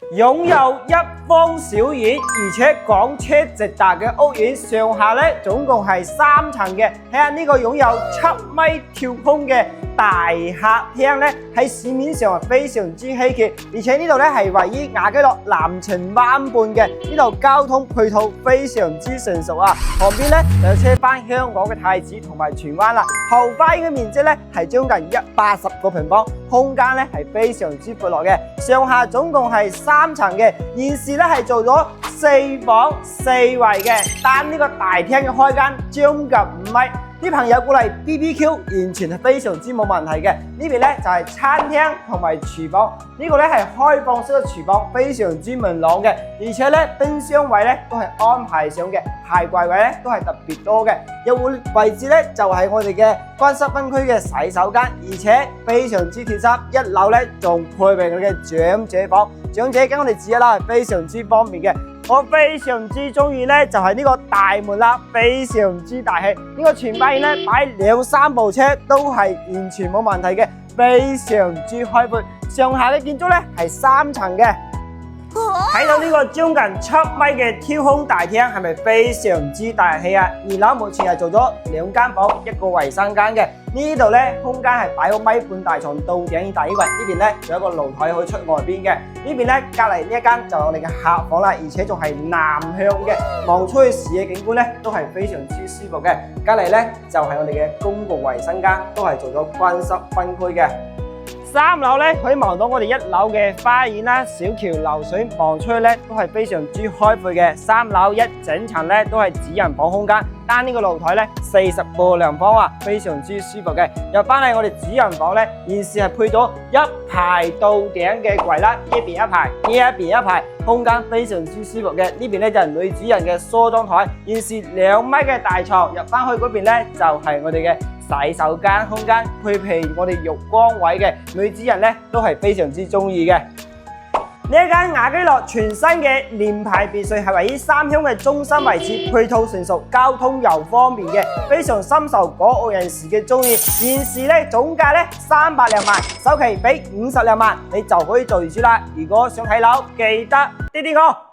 擁有一方小院，而且港車直達嘅屋苑，上下咧總共係3層嘅。睇下呢個擁有7米跳空嘅大客廳咧，喺市面上係非常之稀缺，而且呢度咧係位於亞皆樂南澄灣畔嘅，呢度交通配套非常之成熟啊。旁邊咧就有車翻香港嘅太子同埋荃灣啦。後花園嘅面積咧係將近180個平方，空間咧係非常之闊落嘅，上下總共係3層嘅，現時咧係做咗4房4衛嘅，單呢個大廳嘅開間將近5米。啲朋友過嚟 BBQ 完全係非常之冇問題嘅。呢邊咧就係餐廳同埋廚房，呢個咧係開放式嘅廚房，非常之明朗嘅，而且咧冰箱位咧都係安排上嘅，鞋櫃位咧都係特別多嘅。入戶位置咧就係我哋嘅乾濕分區嘅洗手間，而且非常之貼心。1樓咧仲配備我哋嘅長者房，長者跟我哋住1樓係非常之方便嘅。我非常之中意咧，就係呢個大門啦，非常之大氣。呢個前花園咧擺2、3部車都係完全冇問題嘅，非常之開闊。上下嘅建築咧係3層嘅。睇到呢個將近7米嘅挑空大廳，係咪非常之大氣啊？2樓目前係做咗2間房、1個衛生間嘅。呢度咧空間係擺個1.5米大床到頂以大衣櫃，呢邊咧仲有一個露台可以出外邊嘅。呢邊咧隔離呢一間就係我哋嘅客房啦，而且仲係南向嘅，望出去視野景觀咧都係非常之舒服嘅。隔離咧就係我哋嘅公共衛生間，都係做咗乾濕分區嘅。3樓咧可以望到我哋1樓嘅花園啦，小橋流水，望出去咧都係非常之開闊嘅。3樓一整層咧都係主人房空間，單呢個露台咧40個涼房啊，非常之舒服嘅。入翻嚟我哋主人房咧，現時係配咗1排到頂嘅櫃啦，呢邊一排，呢一邊一排，空間非常之舒服嘅。呢邊咧就係女主人嘅梳妝台，現時2米嘅大床，入翻去嗰邊咧就係我哋嘅洗手間空間，配備我哋浴缸位嘅，女主人咧都係非常之中意嘅。呢一間亞皆樂全新嘅聯排別墅係位於三鄉嘅中心位置，配套成熟，交通又方便嘅，非常深受港澳人士嘅中意。現時咧總價咧300零萬，首期俾50零萬，你就可以做住啦。如果想睇樓，記得滴滴我。